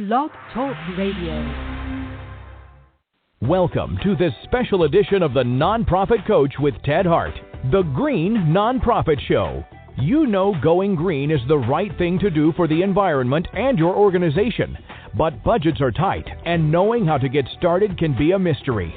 Blog Talk Radio. Welcome to this special edition of the Nonprofit Coach with Ted Hart, the Green Nonprofit Show. You know going green is the right thing to do for the environment and your organization, but budgets are tight and knowing how to get started can be a mystery.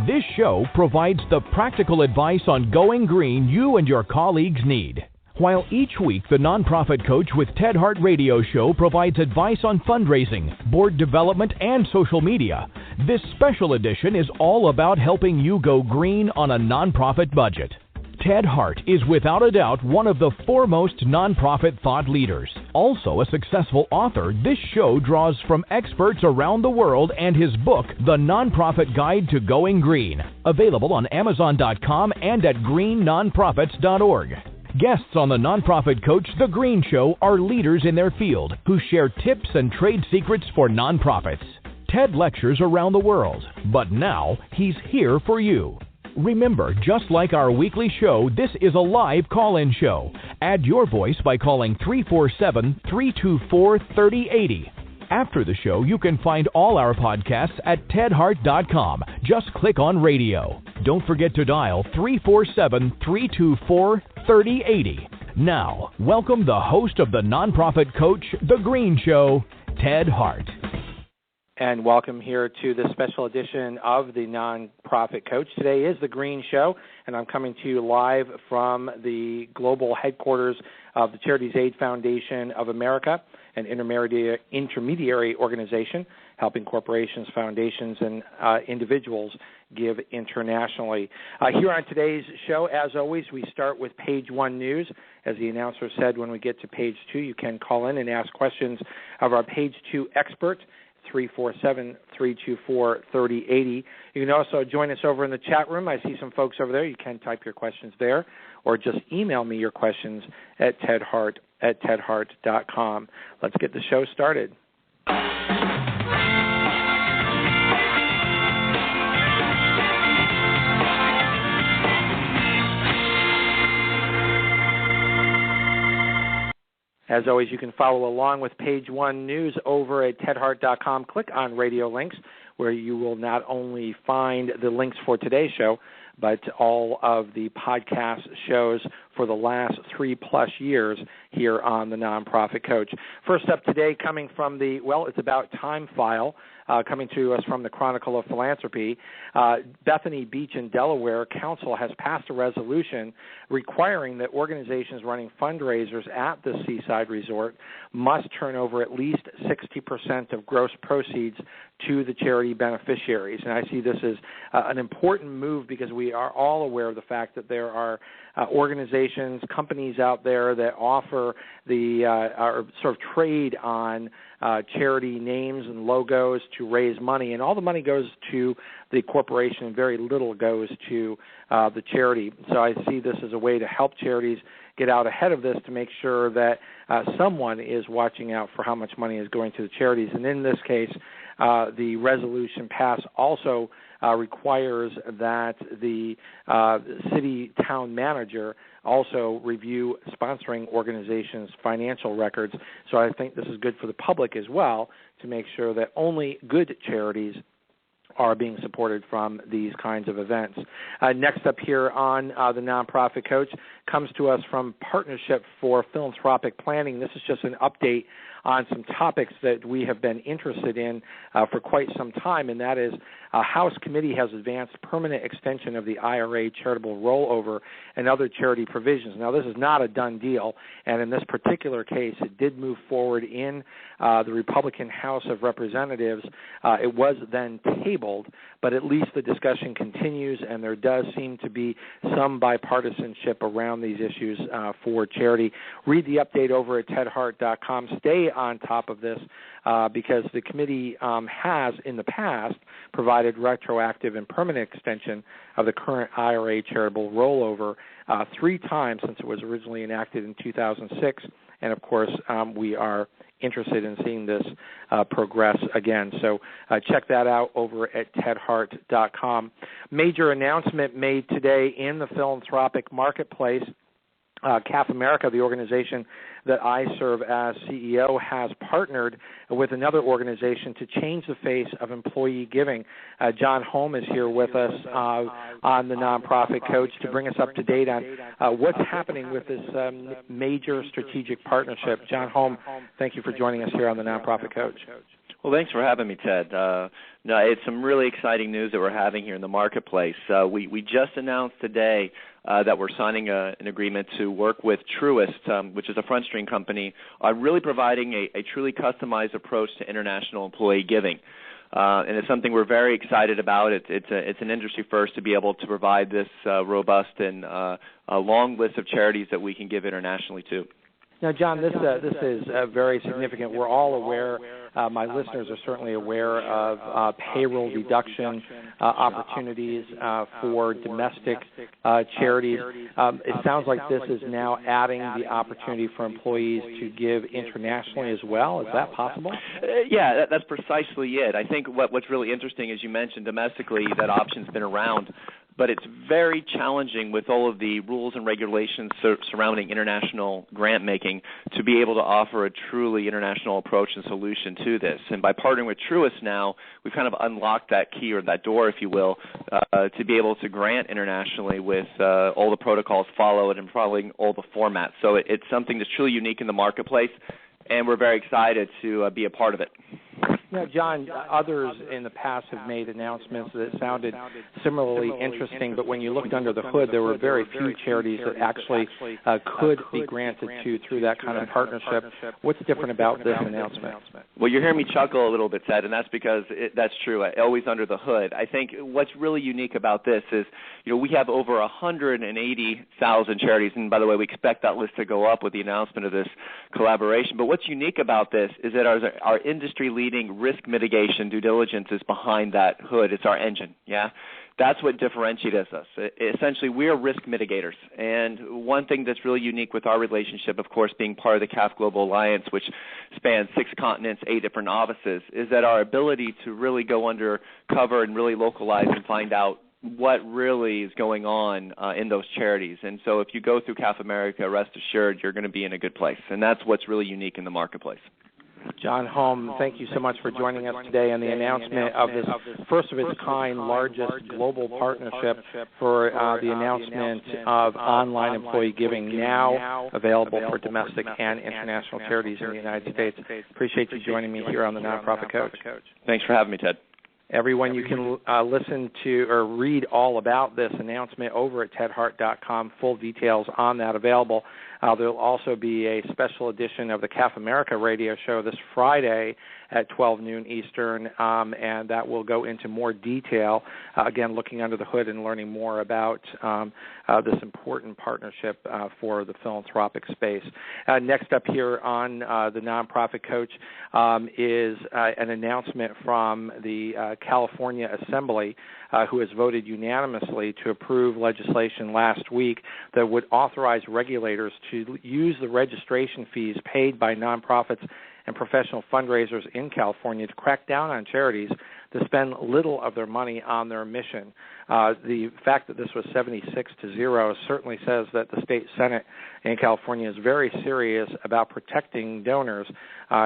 This show provides the practical advice on going green you and your colleagues need. While each week the Nonprofit Coach with Ted Hart Radio Show provides advice on fundraising, board development, and social media, this special edition is all about helping you go green on a nonprofit budget. Ted Hart is without a doubt one of the foremost nonprofit thought leaders. Also a successful author, this show draws from experts around the world and his book, The Nonprofit Guide to Going Green, available on Amazon.com and at greennonprofits.org. Guests on the Nonprofit Coach, The Green Show, are leaders in their field who share tips and trade secrets for nonprofits. Ted lectures around the world, but now he's here for you. Remember, just like our weekly show, this is a live call-in show. Add your voice by calling 347-324-3080. After the show, you can find all our podcasts at tedhart.com. Just click on radio. Don't forget to dial 347-324-3080. Now, welcome the host of the Nonprofit Coach, The Green Show, Ted Hart. And welcome here to this special edition of the Nonprofit Coach. Today is The Green Show, and I'm coming to you live from the global headquarters of the Charities Aid Foundation of America, an intermediary organization helping corporations, foundations, and individuals give internationally. Here on today's show, as always, we start with page one news. As the announcer said, when we get to page two, you can call in and ask questions of our page two expert, 347-324-3080. You can also join us over in the chat room. I see some folks over there. You can type your questions there or just email me your questions at tedhart@tedhart.com. Let's get the show started. As always, you can follow along with page one news over at tedhart.com. Click on radio links, where you will not only find the links for today's show, but all of the podcast shows for the last 3+ years here on the Nonprofit Coach. First up today, coming from the It's About Time file, coming to us from the Chronicle of Philanthropy, Bethany Beach in Delaware Council has passed a resolution requiring that organizations running fundraisers at the seaside resort must turn over at least 60% of gross proceeds to the charity beneficiaries. And I see this as an important move because we are all aware of the fact that there are organizations, companies out there that offer the or sort of trade on charity names and logos to raise money, and all the money goes to the corporation and very little goes to the charity. So I see this as a way to help charities get out ahead of this to make sure that someone is watching out for how much money is going to the charities. And in this case, the resolution passed also requires that the city town manager also review sponsoring organizations' financial records. So I think this is good for the public as well to make sure that only good charities are being supported from these kinds of events. Next up here on the Nonprofit Coach comes to us from Partnership for Philanthropic Planning. This is just an update on some topics that we have been interested in for quite some time, and that is House Committee has advanced permanent extension of the IRA charitable rollover and other charity provisions. Now, this is not a done deal, and in this particular case, it did move forward in the Republican House of Representatives. It was then tabled, but at least the discussion continues, and there does seem to be some bipartisanship around these issues for charity. Read the update over at tedhart.com. Stay on top of this because the committee has in the past provided retroactive and permanent extension of the current IRA charitable rollover 3 times since it was originally enacted in 2006. And, of course, we are interested in seeing this progress again. So check that out over at tedhart.com. Major announcement made today in the philanthropic marketplace CAF America, the organization that I serve as CEO, has partnered with another organization to change the face of employee giving. John Holm is here with us on the Nonprofit Coach to bring us up to date on what's happening with this major strategic partnership. John Holm, thank you for joining us here on the Nonprofit Coach. Well, thanks for having me, Ted. No, it's some really exciting news that we're having here in the marketplace. We just announced today that we're signing an agreement to work with Truist, which is a front string company, really providing a truly customized approach to international employee giving. And it's something we're very excited about. It's an industry first to be able to provide this robust and a long list of charities that we can give internationally to. Now, John, this is very significant. We're all aware, my listeners are certainly aware of payroll deduction opportunities for domestic charities. It sounds like this is now adding the opportunity for employees to give internationally as well. Is that possible? Yeah, that's precisely it. I think what's really interesting, as you mentioned, domestically, that option's been around. But it's very challenging with all of the rules and regulations surrounding international grant making to be able to offer a truly international approach and solution to this. And by partnering with Truist now, we've kind of unlocked that key or that door, if you will, to be able to grant internationally with all the protocols followed and following all the formats. So it's something that's truly unique in the marketplace, and we're very excited to be a part of it. Now, John, others in the past have made announcements that sounded similarly interesting, but when you looked under the hood, there were very few charities that actually could be granted to through that kind of partnership. What's different about this announcement? Well, you're hearing me chuckle a little bit, Ted, and that's because that's true. Always under the hood. I think what's really unique about this is, we have over 180,000 charities, and by the way, we expect that list to go up with the announcement of this collaboration. But what's unique about this is that our industry-leading risk mitigation due diligence is behind that hood. It's our engine, yeah? That's what differentiates us. Essentially, we're risk mitigators. And one thing that's really unique with our relationship, of course, being part of the CAF Global Alliance, which spans 6 continents, 8 different offices, is that our ability to really go undercover and really localize and find out what really is going on in those charities. And so if you go through CAF America, rest assured you're going to be in a good place. And that's what's really unique in the marketplace. John Holm, thank you so much for joining us today on the announcement of this first of its kind, largest global partnership for the announcement of online employee giving, now available for domestic and international charities in the United States. Appreciate you joining me here on the Nonprofit Coach. Thanks for having me, Ted. Everyone, you can listen to or read all about this announcement over at tedhart.com. Full details on that available. There will also be a special edition of the CAF America Radio Show this Friday at 12 noon Eastern, and that will go into more detail, again, looking under the hood and learning more about this important partnership for the philanthropic space. Next up here on the Nonprofit Coach is an announcement from the California Assembly, who has voted unanimously to approve legislation last week that would authorize regulators to use the registration fees paid by nonprofits and professional fundraisers in California to crack down on charities that spend little of their money on their mission. The fact that this was 76-0 certainly says that the state Senate in California is very serious about protecting donors.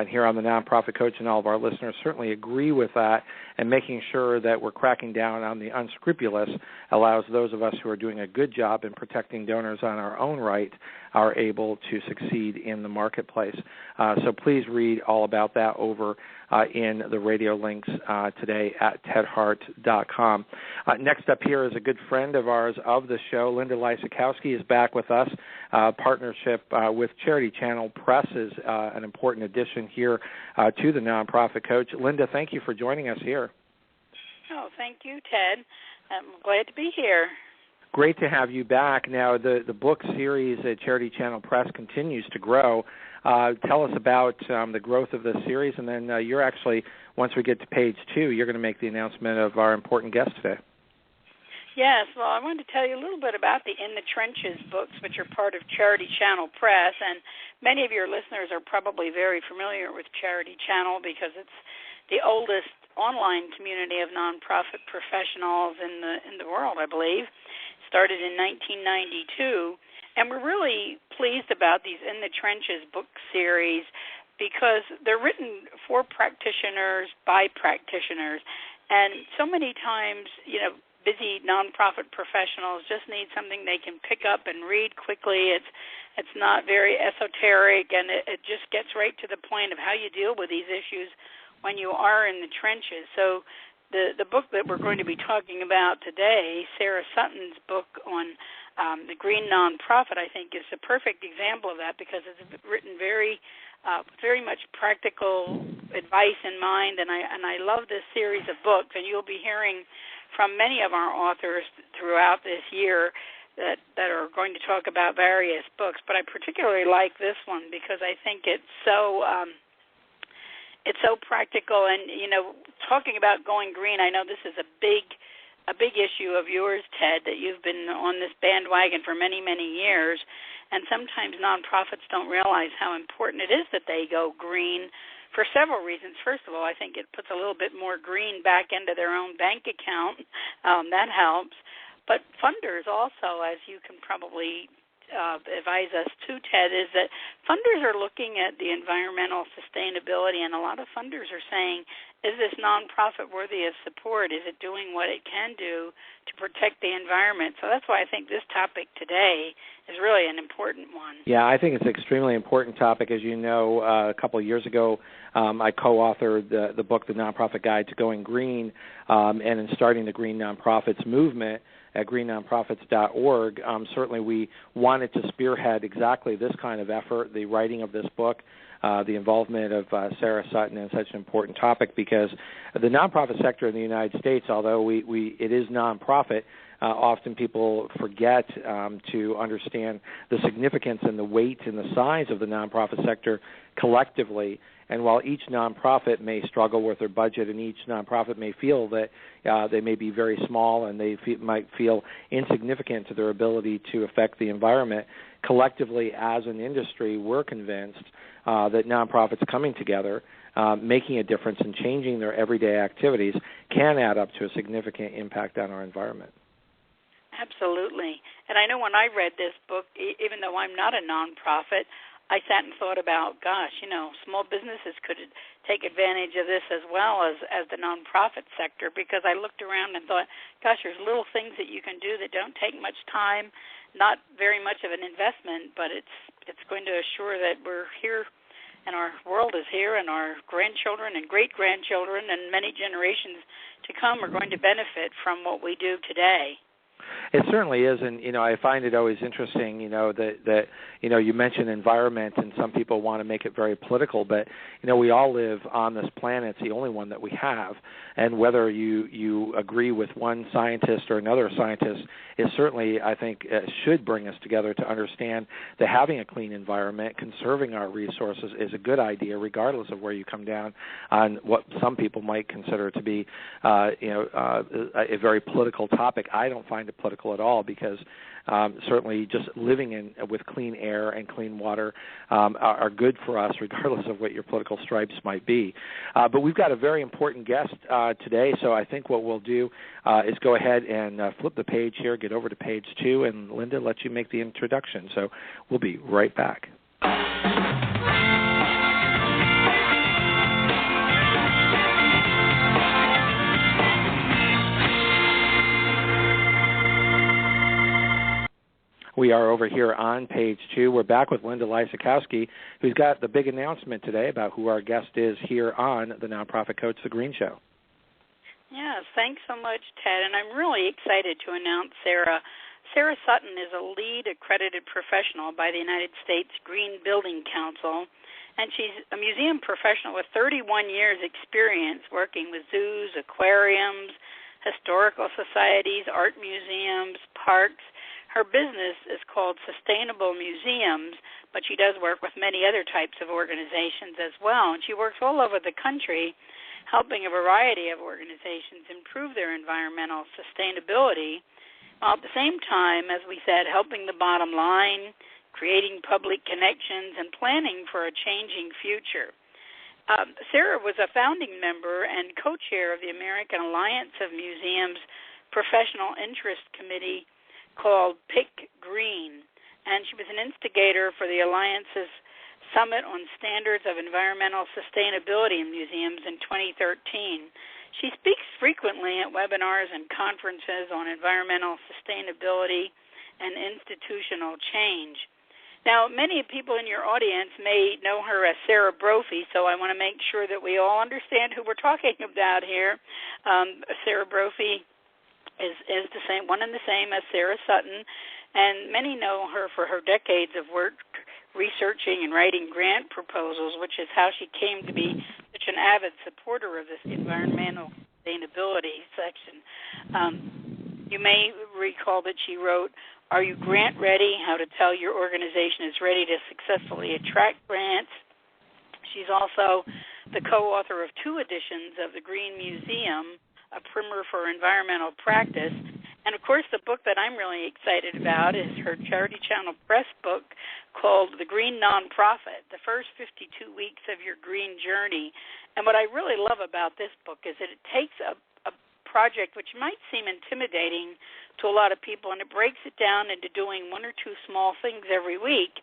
Here on the Nonprofit Coach and all of our listeners certainly agree with that, and making sure that we're cracking down on the unscrupulous allows those of us who are doing a good job in protecting donors on our own right are able to succeed in the marketplace. So please read all about that over in the radio links today at tedhart.com. Next up here is a good friend of ours of the show. Linda Lysakowski is back with us. Partnership with Charity Channel Press is an important addition here to the Nonprofit Coach. Linda, thank you for joining us here. Oh, thank you, Ted. I'm glad to be here. Great to have you back. Now, the book series at Charity Channel Press continues to grow. Tell us about the growth of this series, and then you're actually, once we get to page 2, you're going to make the announcement of our important guest today. Yes, well, I wanted to tell you a little bit about the In the Trenches books, which are part of Charity Channel Press, and many of your listeners are probably very familiar with Charity Channel because it's the oldest online community of nonprofit professionals in the world, I believe. Started in 1992, And we're really pleased about these In the Trenches book series because they're written for practitioners by practitioners. And so many times, busy nonprofit professionals just need something they can pick up and read quickly. It's not very esoteric, and it just gets right to the point of how you deal with these issues when you are in the trenches. So the book that we're going to be talking about today, Sarah Sutton's book on the Green Nonprofit, I think is a perfect example of that because it's written very much practical advice in mind, and I love this series of books, and you'll be hearing from many of our authors throughout this year that are going to talk about various books. But I particularly like this one because I think it's so practical. And talking about going green, I know this is a big issue of yours, Ted, that you've been on this bandwagon for many, many years. And sometimes nonprofits don't realize how important it is that they go green for several reasons. First of all, I think it puts a little bit more green back into their own bank account. That helps. But funders also, as you can probably advise us too, Ted, is that funders are looking at the environmental sustainability, and a lot of funders are saying, is this nonprofit worthy of support? Is it doing what it can do to protect the environment? So that's why I think this topic today is really an important one. Yeah, I think it's an extremely important topic. As you know, a couple of years ago, I co-authored the book, The Nonprofit Guide to Going Green, and in starting the Green Nonprofits movement at greennonprofits.org, certainly we wanted to spearhead exactly this kind of effort, the writing of this book, the involvement of Sarah Sutton in such an important topic, because the nonprofit sector in the United States, although it is nonprofit, often people forget to understand the significance and the weight and the size of the nonprofit sector collectively. And while each nonprofit may struggle with their budget and each nonprofit may feel that they may be very small and they might feel insignificant to their ability to affect the environment, collectively as an industry, we're convinced that nonprofits coming together, making a difference and changing their everyday activities can add up to a significant impact on our environment. Absolutely. And I know when I read this book, even though I'm not a nonprofit, I sat and thought about, small businesses could take advantage of this as well as the nonprofit sector, because I looked around and thought, gosh, there's little things that you can do that don't take much time, not very much of an investment, but it's going to assure that we're here and our world is here and our grandchildren and great-grandchildren and many generations to come are going to benefit from what we do today. It certainly is, and I find it always interesting, that you mention environment, and some people want to make it very political, but we all live on this planet. It's the only one that we have, and whether you agree with one scientist or another scientist is certainly, I think, should bring us together to understand that having a clean environment, conserving our resources is a good idea, regardless of where you come down on what some people might consider to be, a very political topic. I don't find it political at all, because certainly just living with clean air and clean water are good for us, regardless of what your political stripes might be. But we've got a very important guest today, so I think what we'll do is go ahead and flip the page here, get over to page 2, and Linda, let you make the introduction. So we'll be right back. We are over here on page 2. We're back with Linda Lysakowski, who's got the big announcement today about who our guest is here on the Nonprofit Coach, The Green Show. Yes, thanks so much, Ted. And I'm really excited to announce Sarah. Sarah Sutton is a LEED-accredited professional by the United States Green Building Council, and she's a museum professional with 31 years' experience working with zoos, aquariums, historical societies, art museums, parks. Her business is called Sustainable Museums, but she does work with many other types of organizations as well. And she works all over the country helping a variety of organizations improve their environmental sustainability, while at the same time, as we said, helping the bottom line, creating public connections, and planning for a changing future. Sarah was a founding member and co-chair of the American Alliance of Museums Professional Interest Committee called Pick Green. and she was an instigator for the Alliance's Summit on Standards of Environmental Sustainability in Museums in 2013. She speaks frequently at webinars and conferences on environmental sustainability and institutional change. Now, many people in your audience may know her as Sarah Brophy, so I want to make sure that we all understand who we're talking about here. Sarah Brophy is the same, one and the same as Sarah Sutton, and many know her for her decades of work researching and writing grant proposals, which is how she came to be such an avid supporter of this environmental sustainability section. You may recall that she wrote, "Are you grant ready? How to tell your organization is ready to successfully attract grants." She's also the co-author of 2 editions of The Green Museum, a primer for environmental practice. And, of course, the book that I'm really excited about is her Charity Channel Press book called The Green Nonprofit, The First 52 Weeks of Your Green Journey. And what I really love about this book is that it takes a project which might seem intimidating to a lot of people, and it breaks it down into doing 1 or 2 small things every week.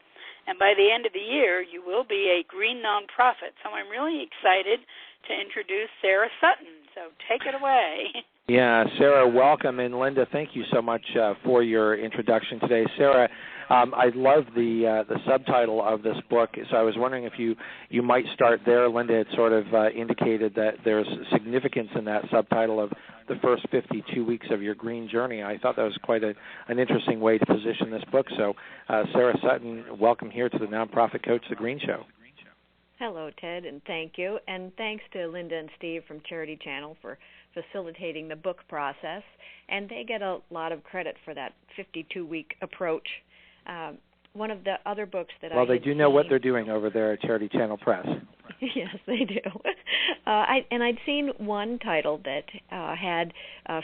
And by the end of the year, you will be a green nonprofit. So I'm really excited to introduce Sarah Sutton. So take it away. Yeah, Sarah, welcome. And Linda, thank you so much for your introduction today. Sarah, I love the subtitle of this book, so I was wondering if you might start there. Linda had sort of indicated that there's significance in that subtitle of the first 52 weeks of your green journey. I thought that was quite an interesting way to position this book. So, Sarah Sutton, welcome here to the Nonprofit Coach, The Green Show. Hello, Ted, and thank you. And thanks to Linda and Steve from Charity Channel for facilitating the book process. And they get a lot of credit for that 52-week approach. One of the other books that Well, they do know what they're doing over there at Charity Channel Press. Yes, they do. I'd seen one title that had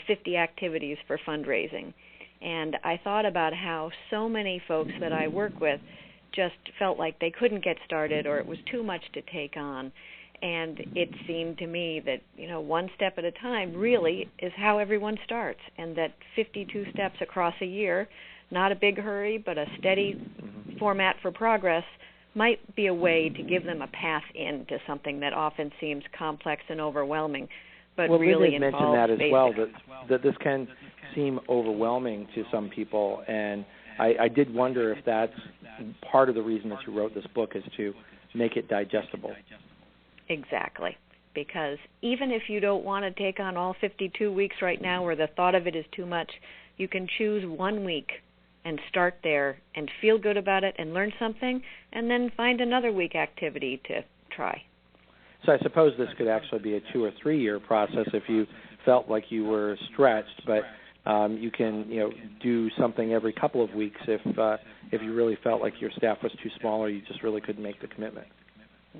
50 activities for fundraising. And I thought about how so many folks that I work with just felt like they couldn't get started or it was too much to take on. And it seemed to me that, one step at a time really is how everyone starts, and that 52 steps across a year, not a big hurry, but a steady format for progress, might be a way to give them a path into something that often seems complex and overwhelming, but really involves mentioned that as basics. well, that this can seem overwhelming to some people, and I did wonder if that's part of the reason that you wrote this book, is to make it digestible. Exactly, because even if you don't want to take on all 52 weeks right now, or the thought of it is too much, you can choose 1 week and start there and feel good about it and learn something, and then find another week activity to try. So I suppose this could actually be a 2 or 3 year process if you felt like you were stretched, but you can do something every couple of weeks if you really felt like your staff was too small or you just really couldn't make the commitment.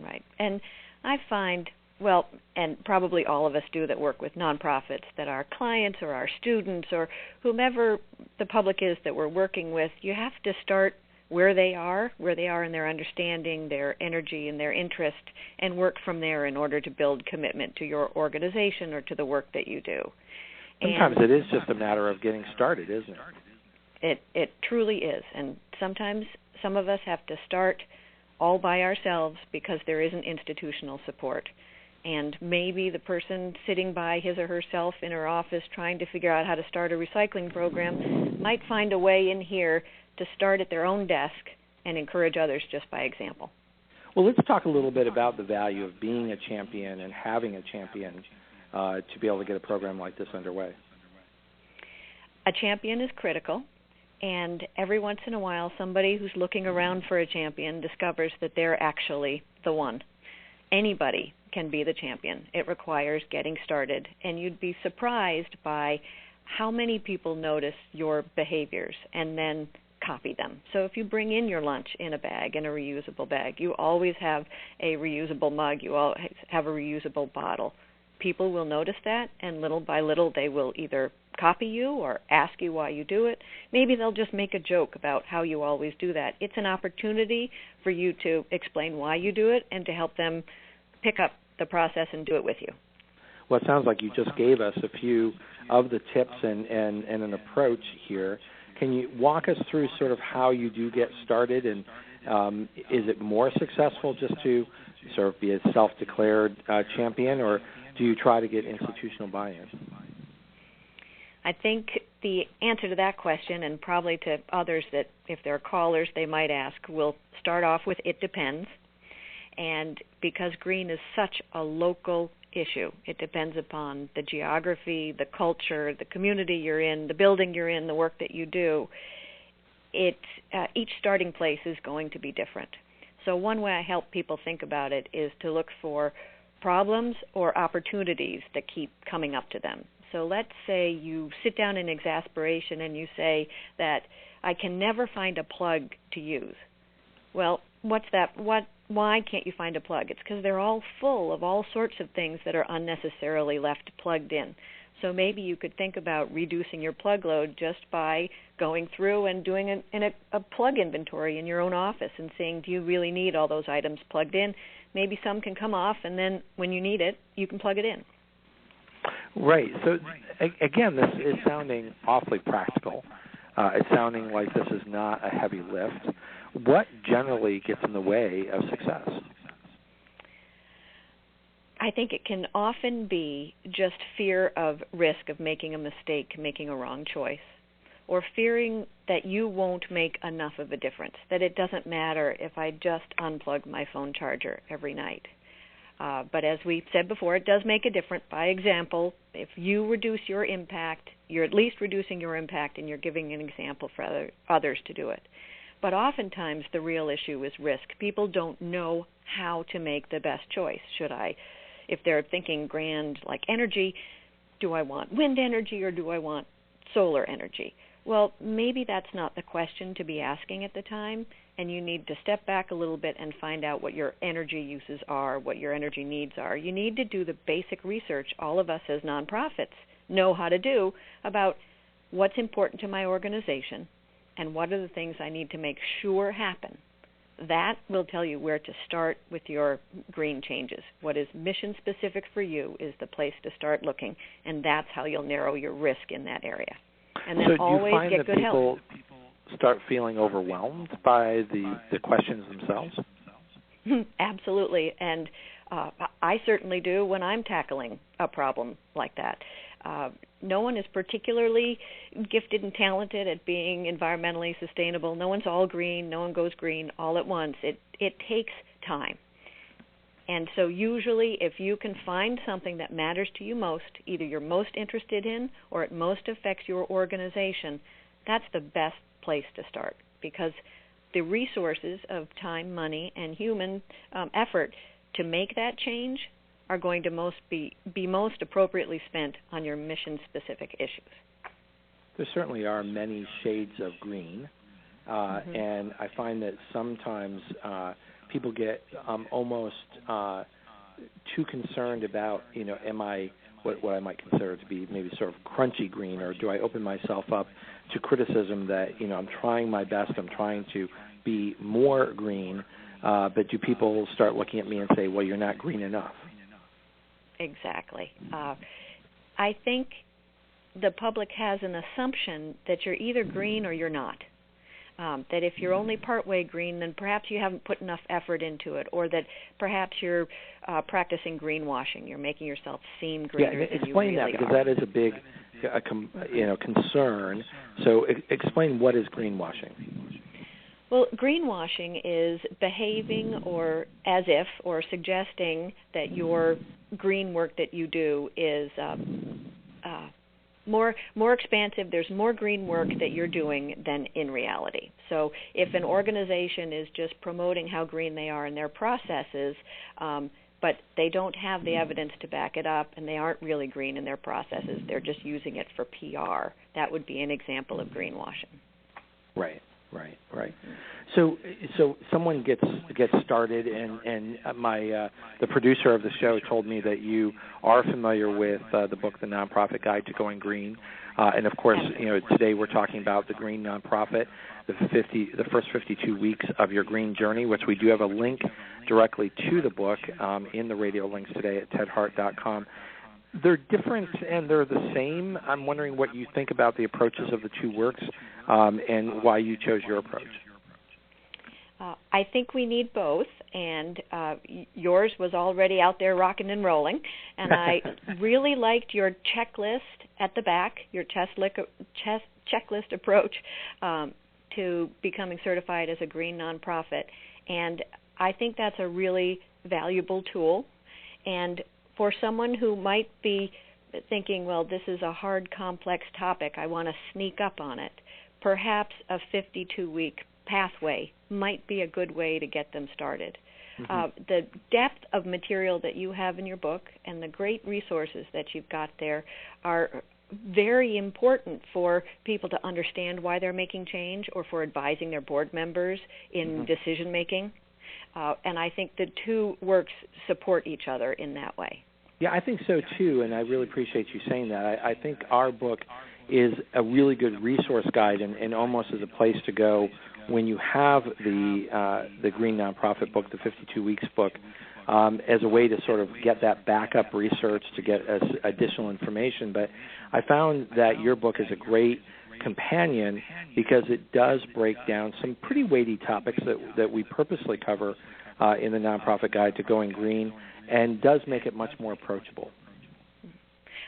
Right. And I find, well, and probably all of us do that work with nonprofits, that our clients or our students or whomever the public is that we're working with, you have to start where they are in their understanding, their energy, and their interest, and work from there in order to build commitment to your organization or to the work that you do. Sometimes it is just a matter of getting started, isn't it? It truly is. And sometimes some of us have to start all by ourselves because there isn't institutional support. And maybe the person sitting by his or herself in her office trying to figure out how to start a recycling program might find a way in here to start at their own desk and encourage others just by example. Well, let's talk a little bit about the value of being a champion and having a champion to be able to get a program like this underway. A champion is critical, and every once in a while somebody who's looking around for a champion discovers that they're actually the one. Anybody can be the champion. It requires getting started, and you'd be surprised by how many people notice your behaviors and then copy them. So if you bring in your lunch in a bag, in a reusable bag, you always have a reusable mug, you always have a reusable bottle. People will notice that, and little by little they will either copy you or ask you why you do it. Maybe they'll just make a joke about how you always do that. It's an opportunity for you to explain why you do it and to help them pick up the process and do it with you. Well, it sounds like you just gave us a few of the tips and an approach here. Can you walk us through sort of how you do get started, and is it more successful just to sort of be a self-declared champion, or do you try to get institutional buy-in? I think the answer to that question, and probably to others that if they're callers they might ask, will start off with it depends. And because green is such a local issue, it depends upon the geography, the culture, the community you're in, the building you're in, the work that you do. Each starting place is going to be different. So one way I help people think about it is to look for problems or opportunities that keep coming up to them. So let's say you sit down in exasperation and you say that I can never find a plug to use. Well, what's that? Why can't you find a plug? It's because they're all full of all sorts of things that are unnecessarily left plugged in. So maybe you could think about reducing your plug load just by going through and doing a plug inventory in your own office and saying, do you really need all those items plugged in? Maybe some can come off, and then when you need it, you can plug it in. Right. So, again, this is sounding awfully practical. It's sounding like this is not a heavy lift. What generally gets in the way of success? I think it can often be just fear of risk of making a mistake, making a wrong choice, or fearing that you won't make enough of a difference, that it doesn't matter if I just unplug my phone charger every night. But as we said before, it does make a difference. By example, if you reduce your impact, you're at least reducing your impact, and you're giving an example for others to do it. But oftentimes the real issue is risk. People don't know how to make the best choice. If they're thinking grand like energy, do I want wind energy or do I want solar energy? Well, maybe that's not the question to be asking at the time, and you need to step back a little bit and find out what your energy uses are, what your energy needs are. You need to do the basic research all of us as nonprofits know how to do about what's important to my organization and what are the things I need to make sure happen. That will tell you where to start with your green changes. What is mission specific for you is the place to start looking, and that's how you'll narrow your risk in that area. And then always get good help. So do you find that people start feeling overwhelmed by the questions themselves? Absolutely, and I certainly do when I'm tackling a problem like that. No one is particularly gifted and talented at being environmentally sustainable. No one's all green. No one goes green all at once. It takes time. And so usually if you can find something that matters to you most, either you're most interested in or it most affects your organization, that's the best place to start, because the resources of time, money, and human effort to make that change are going to be most appropriately spent on your mission-specific issues. There certainly are many shades of green, and I find that sometimes people get almost too concerned about, am I what I might consider to be maybe sort of crunchy green, or do I open myself up to criticism that, I'm trying my best, I'm trying to be more green, but do people start looking at me and say, well, you're not green enough? Exactly. I think the public has an assumption that you're either green or you're not. That if you're only partway green, then perhaps you haven't put enough effort into it, or that perhaps you're practicing greenwashing. You're making yourself seem greener than you really are. Explain that, because that is a big concern. So explain what is greenwashing. Well, greenwashing is behaving or as if or suggesting that your green work that you do is more expansive. There's more green work that you're doing than in reality. So if an organization is just promoting how green they are in their processes, but they don't have the evidence to back it up, and they aren't really green in their processes, they're just using it for PR, that would be an example of greenwashing. Right. So someone gets started, and the producer of the show told me that you are familiar with the book, The Nonprofit Guide to Going Green, and of course, today we're talking about the Green Nonprofit, the first 52 weeks of your green journey, which we do have a link directly to the book in the radio links today at tedhart.com. They're different and they're the same. I'm wondering what you think about the approaches of the two works and why you chose your approach. I think we need both, and yours was already out there rocking and rolling, and I really liked your checklist at the back, your checklist approach to becoming certified as a green nonprofit, and I think that's a really valuable tool. And for someone who might be thinking, well, this is a hard, complex topic, I want to sneak up on it, perhaps a 52-week pathway might be a good way to get them started. Mm-hmm. The depth of material that you have in your book and the great resources that you've got there are very important for people to understand why they're making change or for advising their board members in decision making. And I think the two works support each other in that way. Yeah, I think so too, and I really appreciate you saying that. I think our book is a really good resource guide and almost as a place to go when you have the Green Nonprofit book, the 52 Weeks book, as a way to sort of get that backup research to get us additional information. But I found that your book is a great companion because it does break down some pretty weighty topics that we purposely cover in the Nonprofit Guide to Going Green, and does make it much more approachable.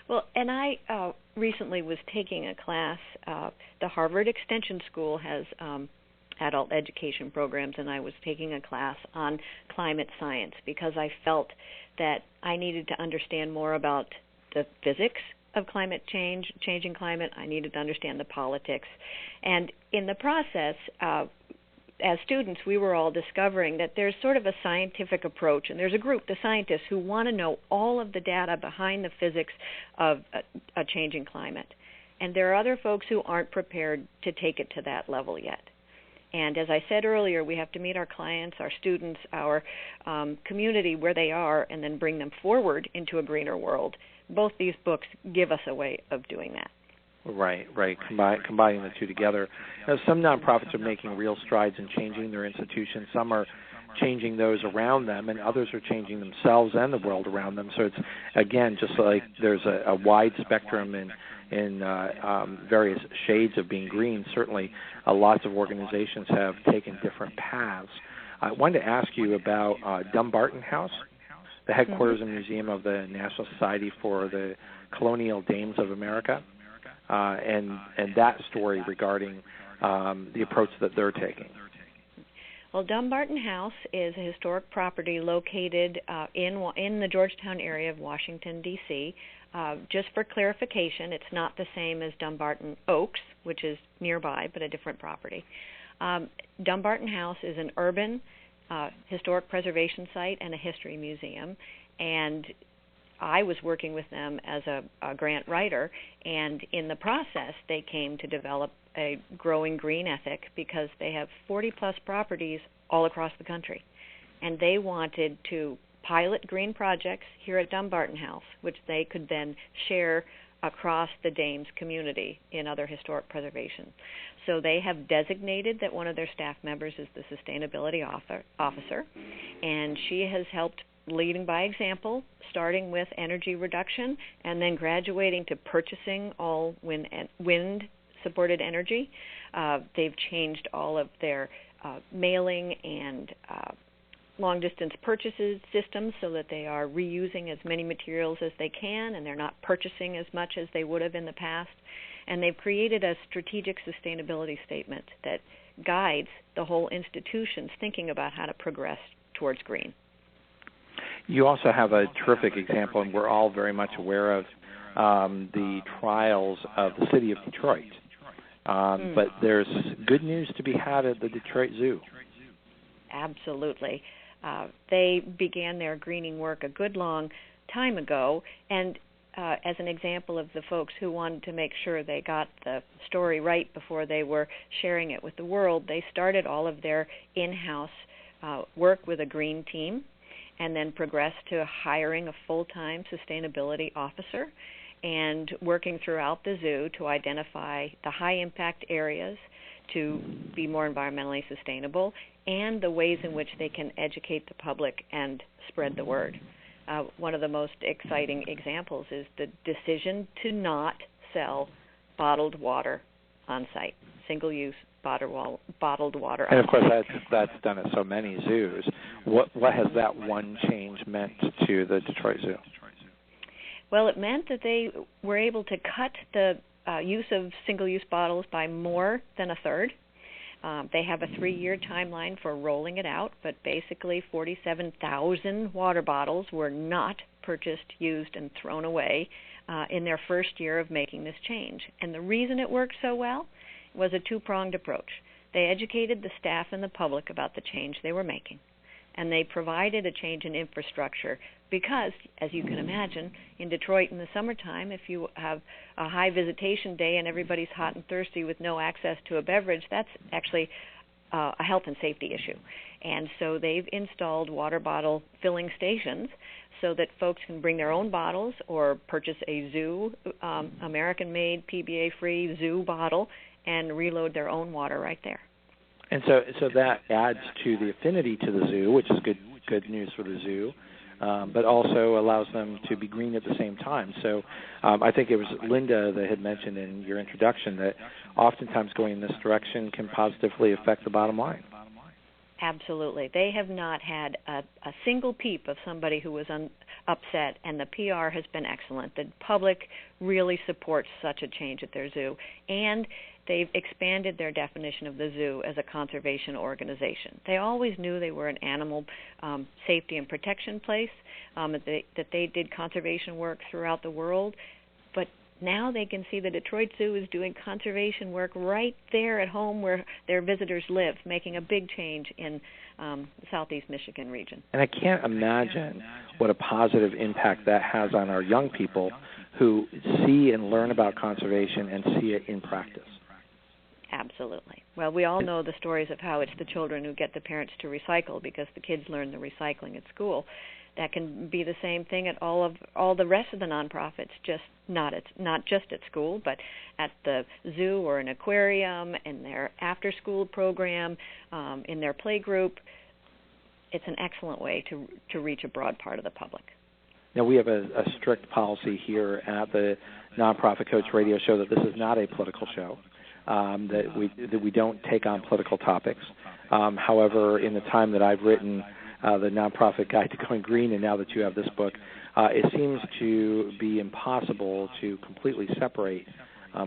Well, and I recently was taking a class. The Harvard Extension School has adult education programs, and I was taking a class on climate science because I felt that I needed to understand more about the physics of climate change, changing climate. I needed to understand the politics. And in the process, as students, we were all discovering that there's sort of a scientific approach, and there's a group, the scientists, who want to know all of the data behind the physics of a changing climate. And there are other folks who aren't prepared to take it to that level yet. And as I said earlier, we have to meet our clients, our students, our community where they are, and then bring them forward into a greener world. Both these books give us a way of doing that. Right. Combining the two together. Now, some nonprofits are making real strides in changing their institutions. Some are changing those around them, and others are changing themselves and the world around them. So it's, again, just like there's a wide spectrum in various shades of being green. Certainly, lots of organizations have taken different paths. I wanted to ask you about Dumbarton House, the headquarters and museum of the National Society for the Colonial Dames of America, and that story regarding the approach that they're taking. Well, Dumbarton House is a historic property located in the Georgetown area of Washington, D.C. Just for clarification, it's not the same as Dumbarton Oaks, which is nearby, but a different property. Dumbarton House is an urban historic preservation site and a history museum, and I was working with them as a grant writer, and in the process they came to develop a growing green ethic because they have 40-plus properties all across the country, and they wanted to pilot green projects here at Dumbarton House, which they could then share across the Dames community in other historic preservation. So they have designated that one of their staff members is the sustainability officer, and she has helped leading by example, starting with energy reduction and then graduating to purchasing all wind-supported energy. They've changed all of their mailing and long-distance purchases systems so that they are reusing as many materials as they can, and they're not purchasing as much as they would have in the past. And they've created a strategic sustainability statement that guides the whole institution's thinking about how to progress towards green. You also have a terrific example, and we're all very much aware of the trials of the city of Detroit. But there's good news to be had at the Detroit Zoo. Absolutely. They began their greening work a good long time ago, and as an example of the folks who wanted to make sure they got the story right before they were sharing it with the world, they started all of their in-house work with a green team and then progressed to hiring a full-time sustainability officer and working throughout the zoo to identify the high-impact areas to be more environmentally sustainable and the ways in which they can educate the public and spread the word. One of the most exciting examples is the decision to not sell bottled water on site, single-use bottled water. And of course, that's done at so many zoos. What has that one change meant to the Detroit Zoo? Well, it meant that they were able to cut the use of single-use bottles by more than a third. They have a 3-year timeline for rolling it out, but basically 47,000 water bottles were not purchased, used, and thrown away in their first year of making this change. And the reason it worked so well was a two-pronged approach. They educated the staff and the public about the change they were making, and they provided a change in infrastructure because, as you can imagine, in Detroit in the summertime, if you have a high visitation day and everybody's hot and thirsty with no access to a beverage, that's actually a health and safety issue. And so they've installed water bottle filling stations so that folks can bring their own bottles or purchase a zoo, American-made, PBA-free zoo bottle and reload their own water right there. And so that adds to the affinity to the zoo, which is good news for the zoo, but also allows them to be green at the same time. So I think it was Linda that had mentioned in your introduction that oftentimes going in this direction can positively affect the bottom line. Absolutely. They have not had a single peep of somebody who was upset, and the PR has been excellent. The public really supports such a change at their zoo, and they've expanded their definition of the zoo as a conservation organization. They always knew they were an animal safety and protection place, that they did conservation work throughout the world, but now they can see the Detroit Zoo is doing conservation work right there at home where their visitors live, making a big change in the southeast Michigan region. And I can't imagine what a positive impact that has on our young people who see and learn about conservation and see it in practice. Absolutely. Well, we all know the stories of how it's the children who get the parents to recycle because the kids learn the recycling at school. That can be the same thing at all the rest of the nonprofits, just not just at school, but at the zoo or an aquarium, in their after-school program, in their play group. It's an excellent way to reach a broad part of the public. Now, we have a strict policy here at the Nonprofit Coach Radio Show that this is not a political show, that we don't take on political topics. However, in the time that I've written the Nonprofit Guide to Going Green, and now that you have this book, it seems to be impossible to completely separate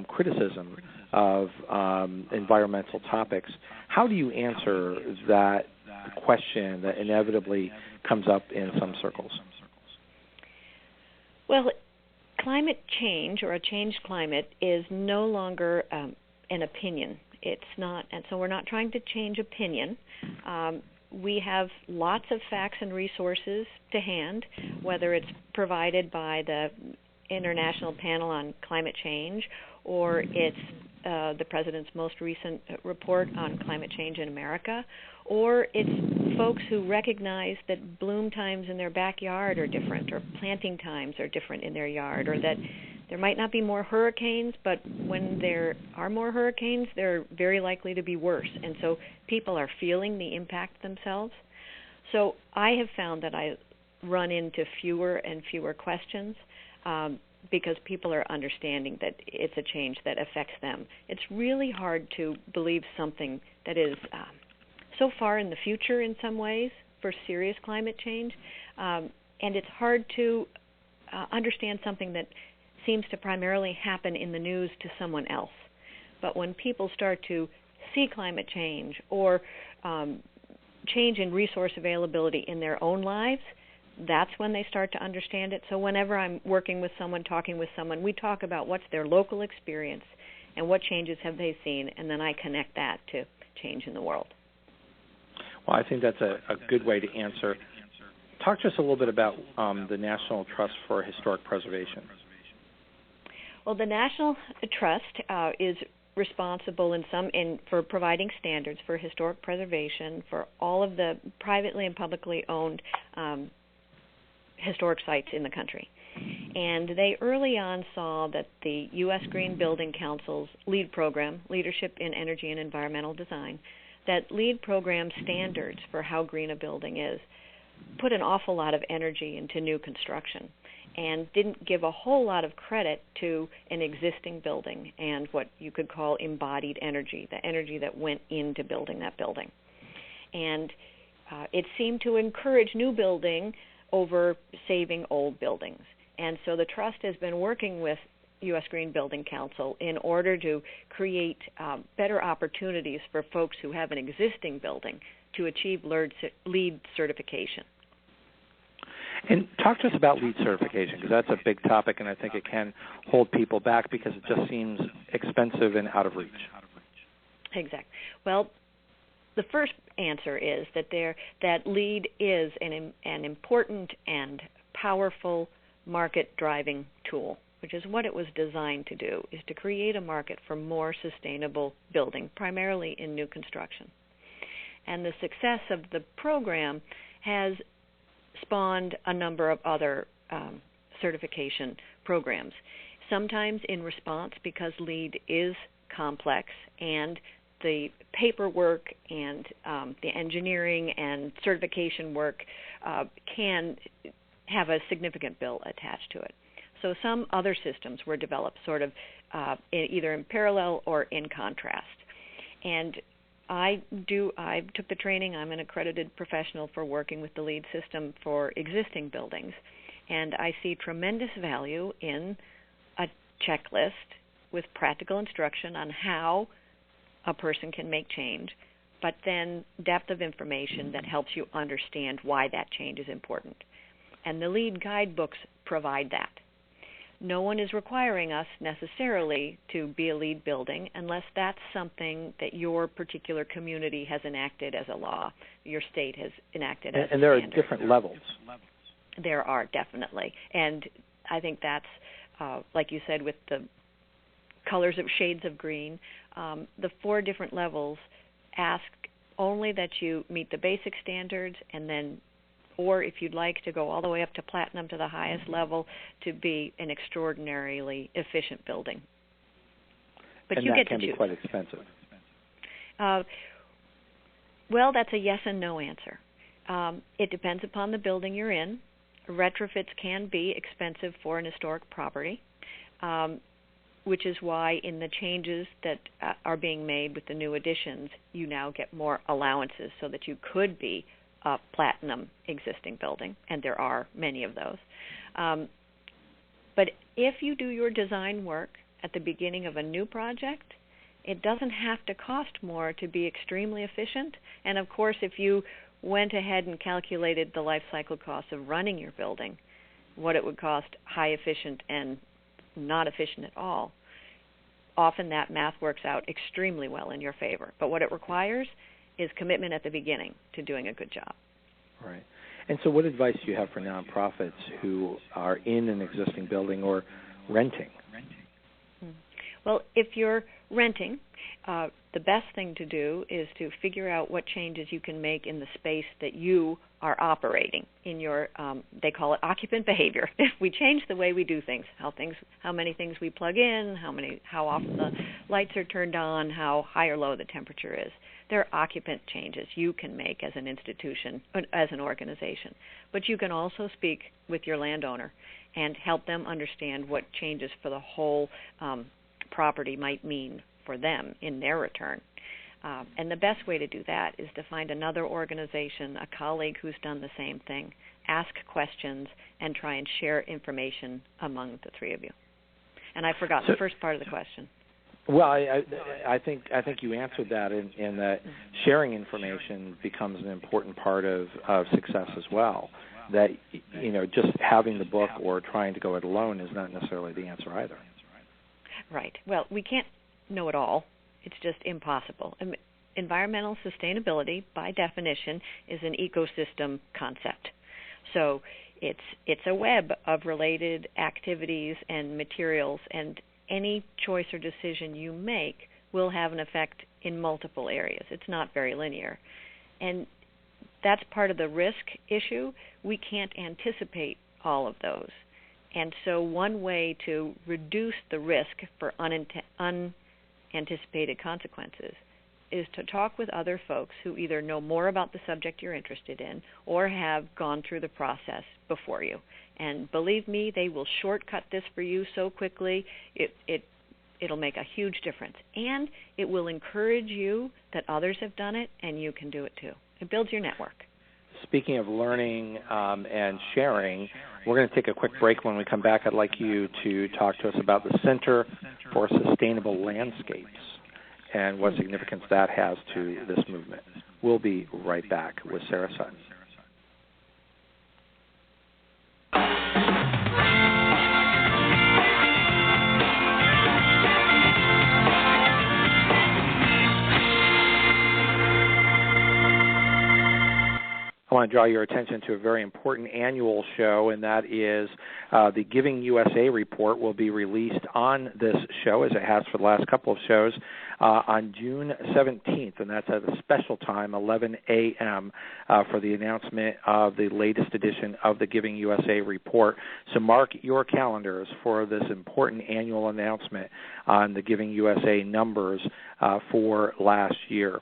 criticism of environmental topics. How do you answer that question that inevitably comes up in some circles? Well, climate change or a changed climate is no longer an opinion. It's not, and so we're not trying to change opinion. We have lots of facts and resources to hand, whether it's provided by the International Panel on Climate Change or it's the President's most recent report on climate change in America, or it's folks who recognize that bloom times in their backyard are different or planting times are different in their yard, or that there might not be more hurricanes, but when there are more hurricanes, they're very likely to be worse. And so people are feeling the impact themselves. So I have found that I run into fewer and fewer questions because people are understanding that it's a change that affects them. It's really hard to believe something that is so far in the future in some ways for serious climate change, and it's hard to understand something that seems to primarily happen in the news to someone else. But when people start to see climate change or change in resource availability in their own lives, that's when they start to understand it. So whenever I'm working with someone, talking with someone, we talk about what's their local experience and what changes have they seen, and then I connect that to change in the world. Well, I think that's a good way to answer. Talk to us a little bit about the National Trust for Historic Preservation. Well, the National Trust is responsible for providing standards for historic preservation for all of the privately and publicly owned historic sites in the country. And they early on saw that the U.S. Green Building Council's LEED program, Leadership in Energy and Environmental Design, that LEED program standards for how green a building is put an awful lot of energy into new construction and didn't give a whole lot of credit to an existing building and what you could call embodied energy, the energy that went into building that building. And it seemed to encourage new building over saving old buildings. And so the Trust has been working with U.S. Green Building Council in order to create better opportunities for folks who have an existing building to achieve LEED certification. And talk to us about LEED certification, because that's a big topic, and I think it can hold people back because it just seems expensive and out of reach. Exactly. Well, the first answer is that LEED is an important and powerful market-driving tool, which is what it was designed to do, is to create a market for more sustainable building, primarily in new construction. And the success of the program has spawned a number of other certification programs, sometimes in response because LEED is complex and the paperwork and the engineering and certification work can have a significant bill attached to it. So some other systems were developed sort of either in parallel or in contrast. And I took the training. I'm an accredited professional for working with the LEED system for existing buildings, and I see tremendous value in a checklist with practical instruction on how a person can make change, but then depth of information that helps you understand why that change is important. And the LEED guidebooks provide that. No one is requiring us necessarily to be a LEED building unless that's something that your particular community has enacted as a law, your state has enacted as a standard. And there are different levels. There are, definitely. And I think that's, like you said, with the colors of shades of green, the 4 different levels ask only that you meet the basic standards, and then, or if you'd like to go all the way up to platinum, to the highest level, to be an extraordinarily efficient building. But and you that get can to be choose. Quite expensive. Well, that's a yes and no answer. It depends upon the building you're in. Retrofits can be expensive for an historic property, which is why in the changes that are being made with the new additions, you now get more allowances so that you could be a platinum existing building, and there are many of those. But if you do your design work at the beginning of a new project, it doesn't have to cost more to be extremely efficient. And of course, if you went ahead and calculated the life cycle costs of running your building, what it would cost high efficient and not efficient at all, often that math works out extremely well in your favor. But what it requires is commitment at the beginning to doing a good job. Right. And so what advice do you have for nonprofits who are in an existing building or renting? Well, if you're renting, the best thing to do is to figure out what changes you can make in the space that you are operating in your, they call it occupant behavior. If we change the way we do things, how many things we plug in, how often the lights are turned on, how high or low the temperature is. There are occupant changes you can make as an institution, as an organization. But you can also speak with your landowner and help them understand what changes for the whole property might mean for them in their return. And the best way to do that is to find another organization, a colleague who's done the same thing, ask questions, and try and share information among the 3 of you. And I forgot the first part of the question. Well, I think you answered that in that sharing information becomes an important part of success as well. That, just having the book or trying to go it alone is not necessarily the answer either. Right. Well, we can't know it all. It's just impossible. Environmental sustainability, by definition, is an ecosystem concept. So it's a web of related activities and materials, and any choice or decision you make will have an effect in multiple areas. It's not very linear. And that's part of the risk issue. We can't anticipate all of those. And so one way to reduce the risk for unanticipated consequences is to talk with other folks who either know more about the subject you're interested in or have gone through the process before you. And believe me, they will shortcut this for you so quickly, it'll make a huge difference. And it will encourage you that others have done it and you can do it too. It builds your network. Speaking of learning and sharing, we're going to take a quick break. When we come back, I'd like you to talk to us about the Center for Sustainable Landscapes and what significance that has to this movement. We'll be right back with Sarah Sutton. I want to draw your attention to a very important annual show, and that is the Giving USA report will be released on this show, as it has for the last couple of shows, on June 17th, and that's at a special time, 11 a.m., for the announcement of the latest edition of the Giving USA report. So mark your calendars for this important annual announcement on the Giving USA numbers for last year.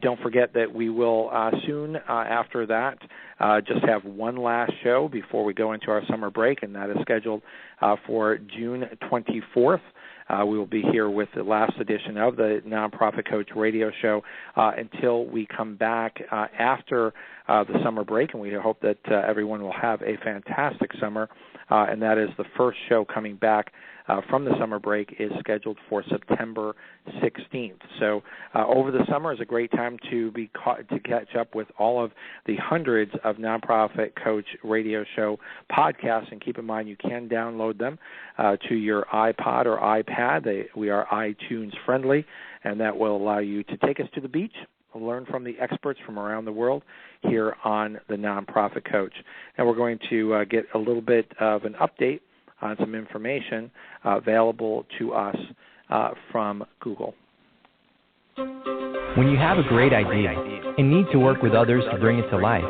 Don't forget that we will soon after that just have one last show before we go into our summer break, and that is scheduled for June 24th. We will be here with the last edition of the Nonprofit Coach Radio Show until we come back after the summer break, and we hope that everyone will have a fantastic summer, and that is the first show coming back from the summer break is scheduled for September 16th. So over the summer is a great time to catch up with all of the hundreds of Nonprofit Coach Radio Show podcasts, and keep in mind you can download them to your iPod or iPad. We are iTunes friendly, and that will allow you to take us to the beach, learn from the experts from around the world here on the Nonprofit Coach. And we're going to get a little bit of an update on some information available to us from Google. When you have a great idea and need to work with others to bring it to life,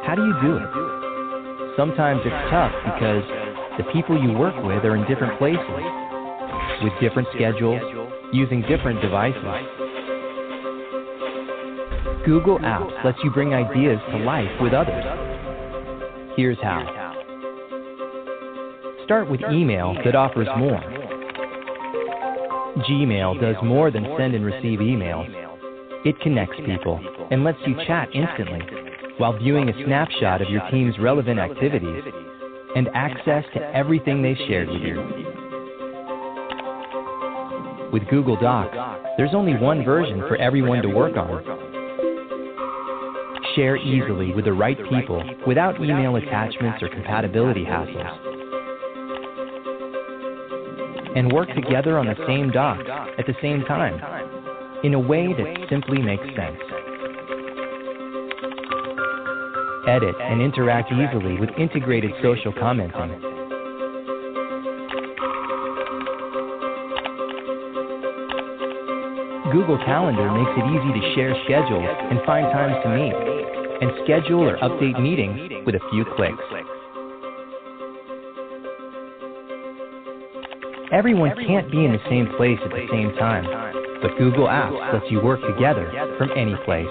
how do you do it? Sometimes it's tough because the people you work with are in different places, with different schedules, using different devices. Google Apps lets you bring ideas to life with others. Here's how. Start with email that offers more. Gmail does more than send and receive emails. It connects people and lets you chat instantly while viewing a snapshot of your team's relevant activities and access to everything they shared with you. With Google Docs, there's only one version for everyone to work on. Share easily with the right people without email attachments or compatibility hassles. And work together on the same doc at the same time, in a way that simply makes sense. Edit and interact easily with integrated social commenting. Google Calendar makes it easy to share schedules and find times to meet, and schedule or update meetings with a few clicks. Everyone can't be in the same place at the same time, but Google Apps lets you work together from any place.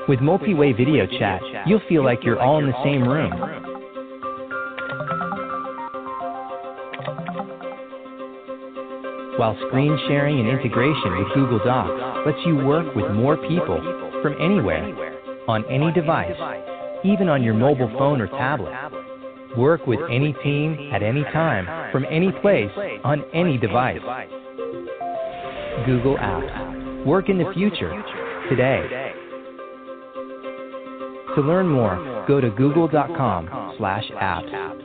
With multi-way video chat, you'll feel like you're all in the same room. While screen sharing and integration with Google Docs lets you work with more people from anywhere, on any device, even on your mobile phone or tablet. Work with any team at any time, from any place, on any device. Google Apps. Work in the future, today. To learn more, go to google.com/apps.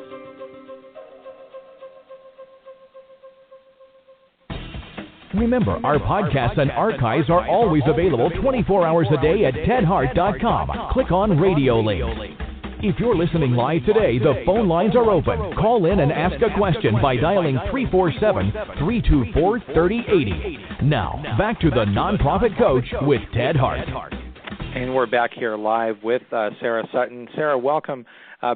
Remember, our podcasts and archives are always available 24 hours a day at tedhart.com. Click on Radio Link. If you're listening live today, the phone lines are open. Call in and ask a question by dialing 347-324-3080. Now, back to the Nonprofit Coach with Ted Hart. And we're back here live with Sarah Sutton. Sarah, welcome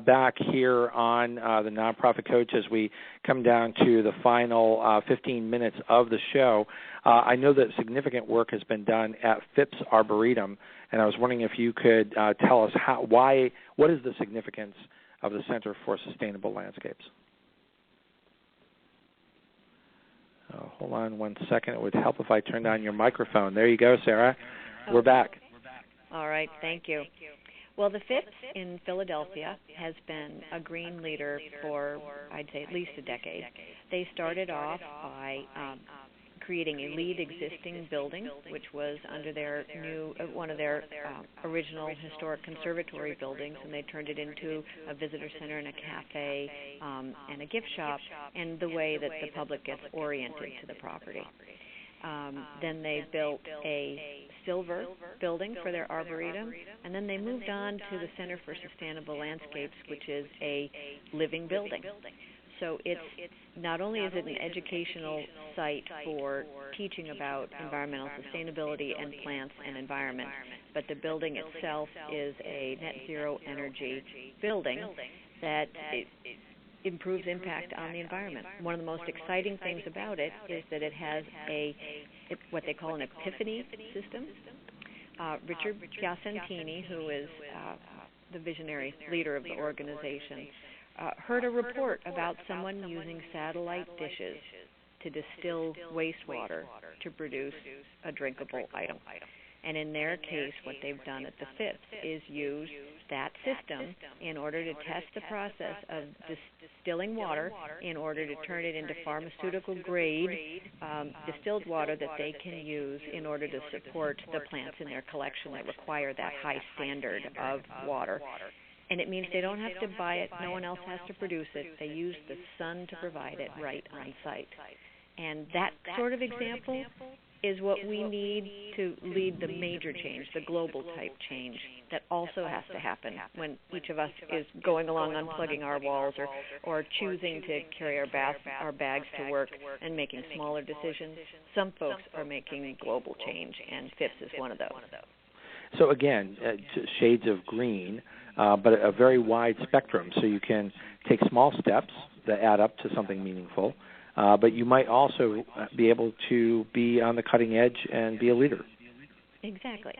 back here on the Nonprofit Coach as we come down to the final 15 minutes of the show. I know that significant work has been done at Phipps Arboretum, and I was wondering if you could tell us what is the significance of the Center for Sustainable Landscapes? Hold on 1 second. It would help if I turned on your microphone. There you go, Sarah. We're back. All right, thank you. Well, the Phipps in Philadelphia has been a green leader for, I'd say, at least a decade. They started off by creating a LEED existing building, which was under their one of their original historic conservatory buildings, and they turned it into a visitor center and a cafe and a gift shop, and the way that the public gets oriented to the property. Then they built a silver building for their arboretum, and then they moved on to the Center for Sustainable Landscapes, which is a living building. So it's not only is it an educational site for teaching about environmental sustainability and plants and environment, but the building itself is a net zero energy building that improves impact on the environment. One of the most exciting things about it is that it has what they call an epiphany system. Richard Piacentini, who is the visionary leader of the organization, heard a report about someone using satellite dishes to distill wastewater to produce a drinkable item. And in their case, what they've done at the Phipps is use that system in order to test the process of distilling water in order to turn it into pharmaceutical-grade distilled water that they can use in order to support the plants in their collection that require that high standard of water. And it means they don't have to buy it. No one else has to produce it. They use the sun to provide it right on site. And that sort of example is what we need to lead the major change, the global type change that also has to happen when each of us is going along unplugging our walls or choosing to carry our bags to work and making smaller decisions. Some folks are making global change, and Phipps is one of those. So again, shades of green, but a very wide spectrum, so you can take small steps that add up to something meaningful. But you might also be able to be on the cutting edge and be a leader. Exactly.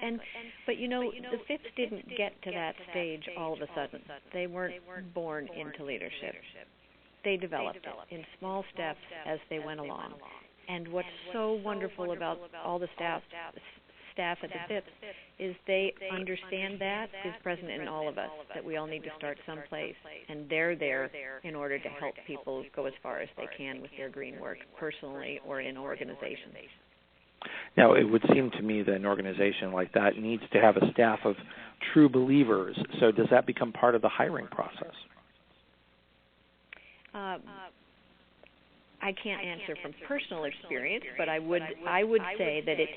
But the Phipps didn't get to that stage all of a sudden. They weren't born into leadership. They developed it in small steps as they went along. And what's so wonderful about all the staff at the Phipps is they understand that is present in all of us, that we all need to start someplace, and they're there in order to help people go as far as they can with their green work, personally or in organizations. Now, it would seem to me that an organization like that needs to have a staff of true believers. So does that become part of the hiring process? I can't answer from personal experience, but I would say that it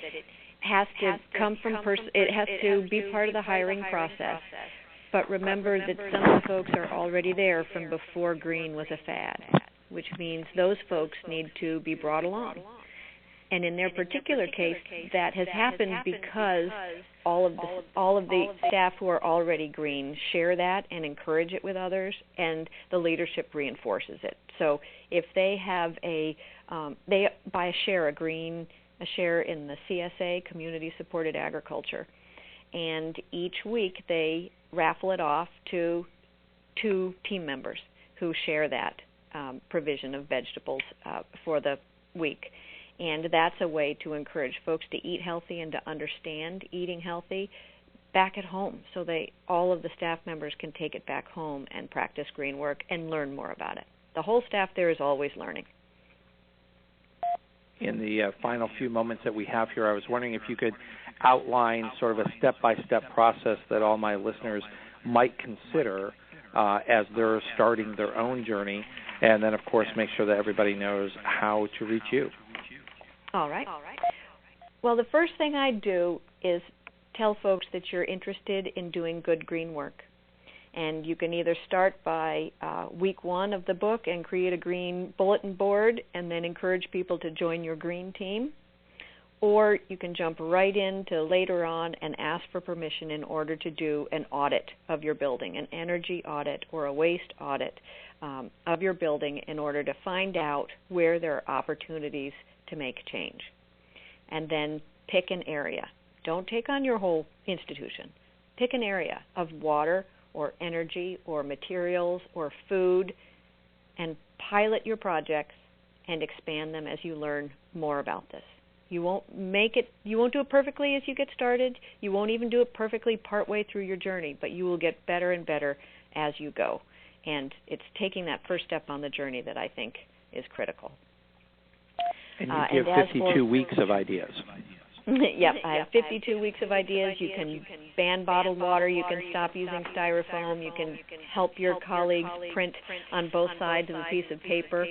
has to come from it has to be part of the hiring process. But remember that some of the folks are already there from before green was a fad, which means those folks need to be brought along. And in their particular case, that has happened because all of the staff who are already green share that and encourage it with others, and the leadership reinforces it. So if they have they buy a share in the CSA, Community Supported Agriculture, and each week they raffle it off to 2 team members who share that provision of vegetables for the week. And that's a way to encourage folks to eat healthy and to understand eating healthy back at home, so all of the staff members can take it back home and practice green work and learn more about it. The whole staff there is always learning. In the final few moments that we have here, I was wondering if you could outline sort of a step-by-step process that all my listeners might consider as they're starting their own journey, and then, of course, make sure that everybody knows how to reach you. All right. Well, the first thing I do is tell folks that you're interested in doing good green work. And you can either start by week 1 of the book and create a green bulletin board and then encourage people to join your green team, or you can jump right into later on and ask for permission in order to do an audit of your building, an energy audit or a waste audit of your building in order to find out where there are opportunities to make change. And then pick an area. Don't take on your whole institution. Pick an area of water or energy or materials or food and pilot your projects and expand them as you learn more about this. You won't do it perfectly as you get started. You won't even do it perfectly partway through your journey, but you will get better and better as you go. And it's taking that first step on the journey that I think is critical. And you give 52 weeks of ideas. Yep, I have 52 weeks of ideas. You can ban bottled water. You can stop using styrofoam. You can help your colleagues print on both sides of a piece of paper.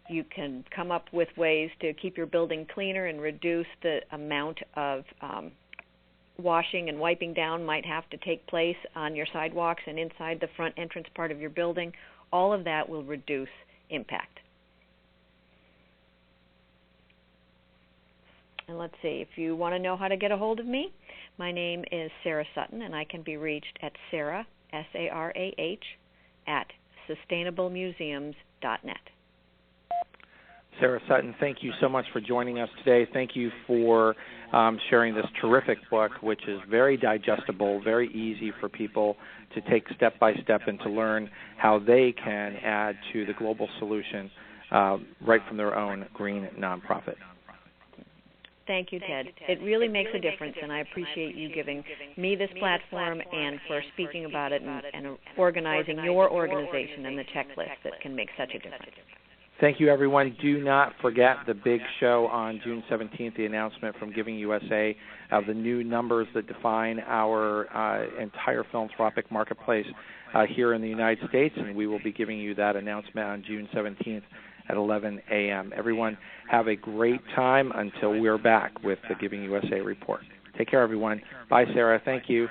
You can come up with ways to keep your building cleaner and reduce the amount of washing and wiping down might have to take place on your sidewalks and inside the front entrance part of your building. All of that will reduce impact. And let's see, if you want to know how to get a hold of me, my name is Sarah Sutton, and I can be reached at Sarah, S-A-R-A-H, at sustainablemuseums.net. Sarah Sutton, thank you so much for joining us today. Thank you for sharing this terrific book, which is very digestible, very easy for people to take step by step and to learn how they can add to the global solution right from their own green nonprofit. Thank you, Ted. It really makes a difference, and I appreciate you giving me this platform and for speaking about it and organizing your organization and the checklist that can make such a difference. Thank you, everyone. Do not forget the big show on June 17th, the announcement from Giving USA of the new numbers that define our entire philanthropic marketplace here in the United States, and we will be giving you that announcement on June 17th at 11 a.m. Everyone, have a great time until we're back with the Giving USA report. Take care, everyone. Bye, Sarah. Thank you.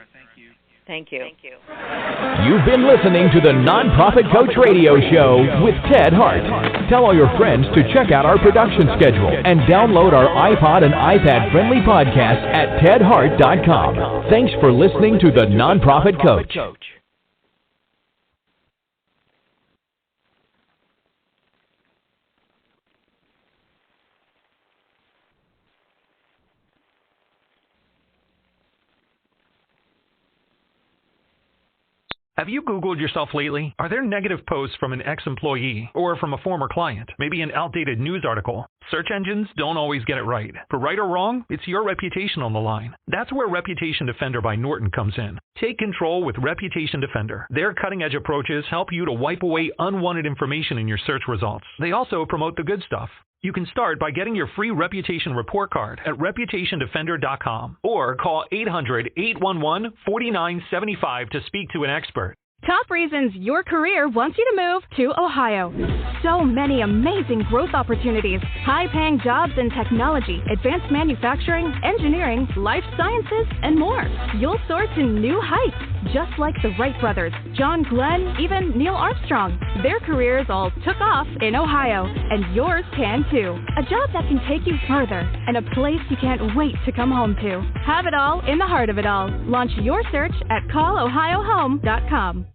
Thank you. You've been listening to the Nonprofit Coach Radio Show with Ted Hart. Tell all your friends to check out our production schedule and download our iPod and iPad-friendly podcast at tedhart.com. Thanks for listening to the Nonprofit Coach. Have you Googled yourself lately? Are there negative posts from an ex-employee or from a former client? Maybe an outdated news article? Search engines don't always get it right. For right or wrong, it's your reputation on the line. That's where Reputation Defender by Norton comes in. Take control with Reputation Defender. Their cutting-edge approaches help you to wipe away unwanted information in your search results. They also promote the good stuff. You can start by getting your free reputation report card at reputationdefender.com or call 800-811-4975 to speak to an expert. Top reasons your career wants you to move to Ohio. So many amazing growth opportunities, high-paying jobs in technology, advanced manufacturing, engineering, life sciences, and more. You'll soar to new heights, just like the Wright brothers, John Glenn, even Neil Armstrong. Their careers all took off in Ohio, and yours can too. A job that can take you further, and a place you can't wait to come home to. Have it all in the heart of it all. Launch your search at callohiohome.com.